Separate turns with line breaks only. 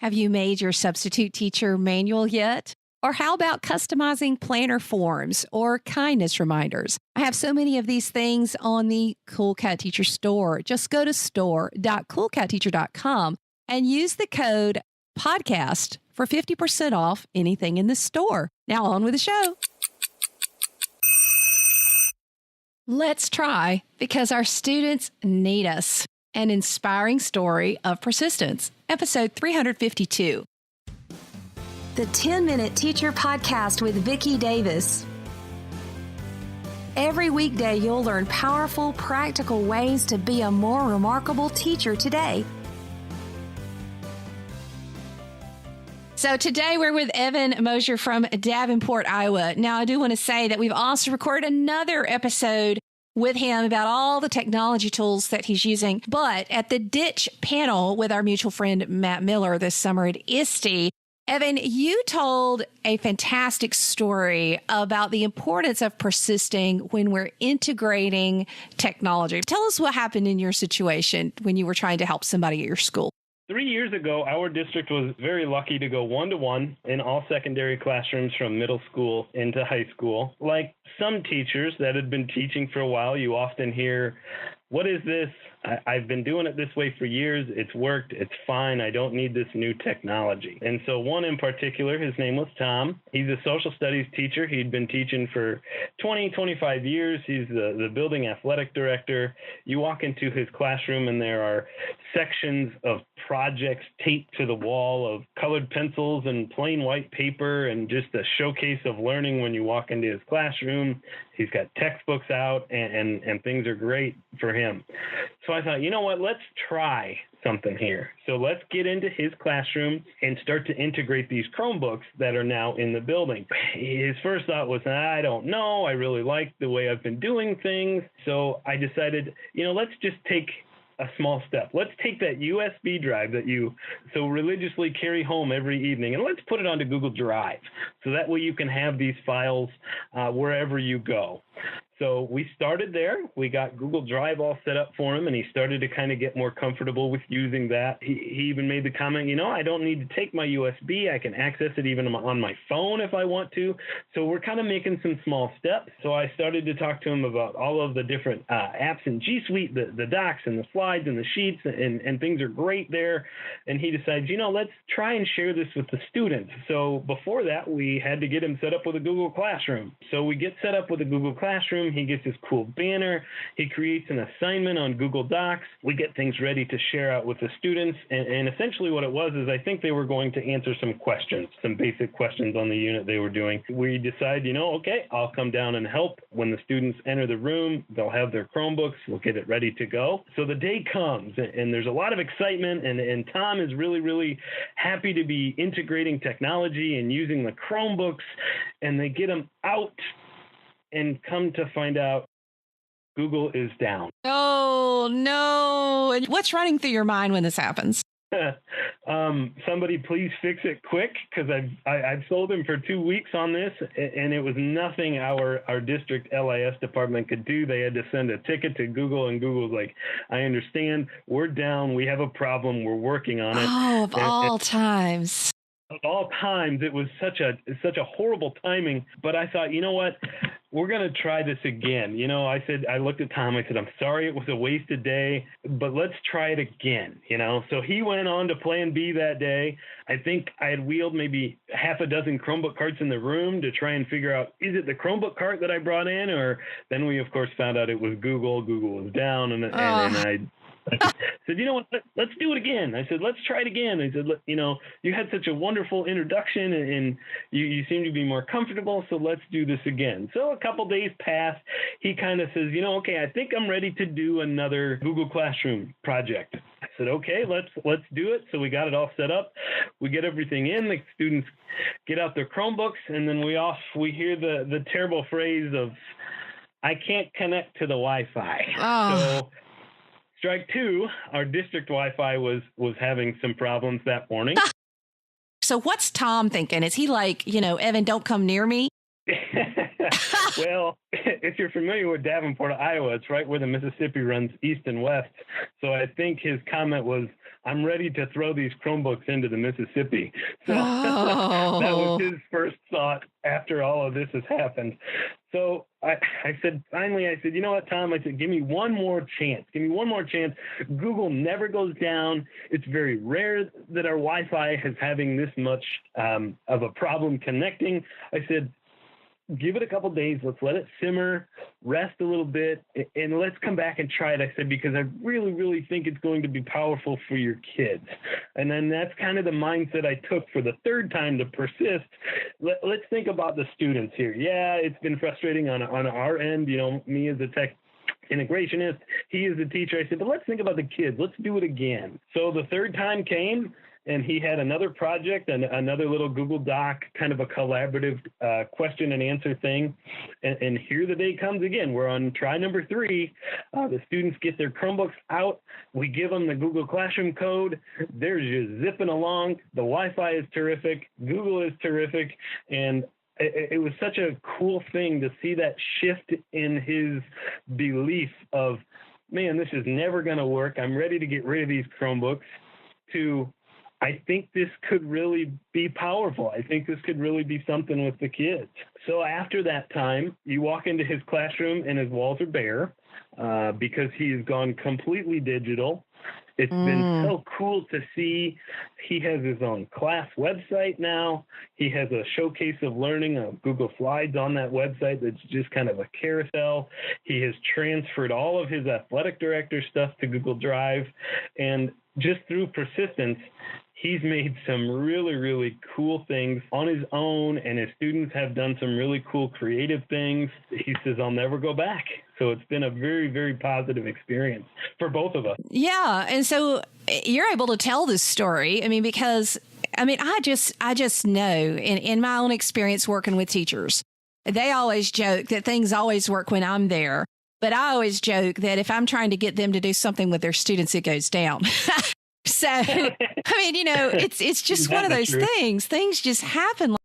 Have you made your substitute teacher manual yet? Or how about customizing planner forms or kindness reminders? I have so many of these things on the Cool Cat Teacher store. Just go to store.coolcatteacher.com and use the code podcast for 50% off anything in the store. Now on with the show. Let's try because our students need us. An inspiring story of persistence, episode 352.
The 10-Minute Teacher Podcast with Vicki Davis. Every weekday, you'll learn powerful, practical ways to be a more remarkable teacher today.
So today we're with Evan Mosier from Davenport, Iowa. Now, I do want to say that we've also recorded another episode with him about all the technology tools that he's using. But at the Ditch panel with our mutual friend Matt Miller this summer at ISTE, Evan, you told a fantastic story about the importance of persisting when we're integrating technology. Tell us what happened in your situation when you were trying to help somebody at your school.
3 years ago, our district was very lucky to go one-to-one in all secondary classrooms from middle school into high school. Like some teachers that had been teaching for a while, you often hear, "What is this? I've been doing it this way for years. It's worked. It's fine. I don't need this new technology." And so one in particular, his name was Tom. He's a social studies teacher. He'd been teaching for 25 years. He's the building athletic director. You walk into his classroom and there are sections of projects taped to the wall of colored pencils and plain white paper and just a showcase of learning when you walk into his classroom. He's got textbooks out and things are great for him. So I thought, you know what, let's try something here. So let's get into his classroom and start to integrate these Chromebooks that are now in the building. His first thought was, I don't know. I really like the way I've been doing things. So I decided, let's just take a small step. Let's take that USB drive that you so religiously carry home every evening and let's put it onto Google Drive. So that way you can have these files wherever you go. So we started there. We got Google Drive all set up for him, and he started to kind of get more comfortable with using that. He even made the comment, I don't need to take my USB. I can access it even on my phone if I want to. So we're kind of making some small steps. So I started to talk to him about all of the different apps in G Suite, the docs and the slides and the sheets, and things are great there. And he decided, let's try and share this with the students. So before that, we had to get him set up with a Google Classroom. So we get set up with a Google Classroom. He gets his cool banner. He creates an assignment on Google Docs. We get things ready to share out with the students. And essentially what it was is I think they were going to answer some questions, some basic questions on the unit they were doing. We decide, okay, I'll come down and help. When the students enter the room, they'll have their Chromebooks. We'll get it ready to go. So the day comes, and there's a lot of excitement, and Tom is really, really happy to be integrating technology and using the Chromebooks, and they get them out. And come to find out, Google is down.
Oh, no. What's running through your mind when this happens?
Somebody please fix it quick, because I've sold him for 2 weeks on this, and it was nothing our district LIS department could do. They had to send a ticket to Google, and Google's like, I understand. We're down. We have a problem. We're working on it.
Oh, of all times.
Of all times, it was such a horrible timing. But I thought, you know what? We're going to try this again. I looked at Tom. I said, I'm sorry it was a wasted day, but let's try it again. So he went on to plan B that day. I think I had wheeled maybe half a dozen Chromebook carts in the room to try and figure out, is it the Chromebook cart that I brought in? Or then we, of course, found out it was Google. Google was down, and I said, you know what, let's do it again. I said, let's try it again. I said, you had such a wonderful introduction and you seem to be more comfortable, so let's do this again. So a couple days pass. He kind of says, okay, I think I'm ready to do another Google Classroom project. I said, okay, let's do it. So we got it all set up. We get everything in. The students get out their Chromebooks, and then we hear the terrible phrase of, I can't connect to the Wi-Fi.
Oh.
So strike two, our district Wi-Fi was having some problems that morning.
So what's Tom thinking? Is he like, Evan, don't come near me?
Well, if you're familiar with Davenport, Iowa, it's right where the Mississippi runs east and west. So I think his comment was, I'm ready to throw these Chromebooks into the Mississippi. So that was his first thought after all of this has happened. So I said, you know what, Tom? I said, give me one more chance. Give me one more chance. Google never goes down. It's very rare that our Wi-Fi is having this much of a problem connecting. I said, give it a couple days. Let's let it simmer, rest a little bit, and let's come back and try it. I said, because I really, really think it's going to be powerful for your kids. And then that's kind of the mindset I took for the third time to persist. Let's think about the students here. Yeah, it's been frustrating on our end, me as a tech integrationist, he is a teacher. I said, but let's think about the kids. Let's do it again. So the third time came, and he had another project and another little Google Doc, kind of a collaborative question and answer thing. And here the day comes again. We're on try number 3. The students get their Chromebooks out. We give them the Google Classroom code. They're just zipping along. The Wi-Fi is terrific. Google is terrific. And it was such a cool thing to see that shift in his belief of, man, this is never going to work. I'm ready to get rid of these Chromebooks, to, I think this could really be powerful. I think this could really be something with the kids. So after that time, you walk into his classroom and his walls are bare because he's gone completely digital. It's been so cool to see. He has his own class website now. He has a showcase of learning of Google Slides on that website that's just kind of a carousel. He has transferred all of his athletic director stuff to Google Drive. And just through persistence, he's made some really, really cool things on his own, and his students have done some really cool creative things. He says, I'll never go back. So it's been a very, very positive experience for both of us.
Yeah. And so you're able to tell this story. I mean, because, I just know in my own experience working with teachers, they always joke that things always work when I'm there. But I always joke that if I'm trying to get them to do something with their students, it goes down. So, it's just one of those things. Things just happen.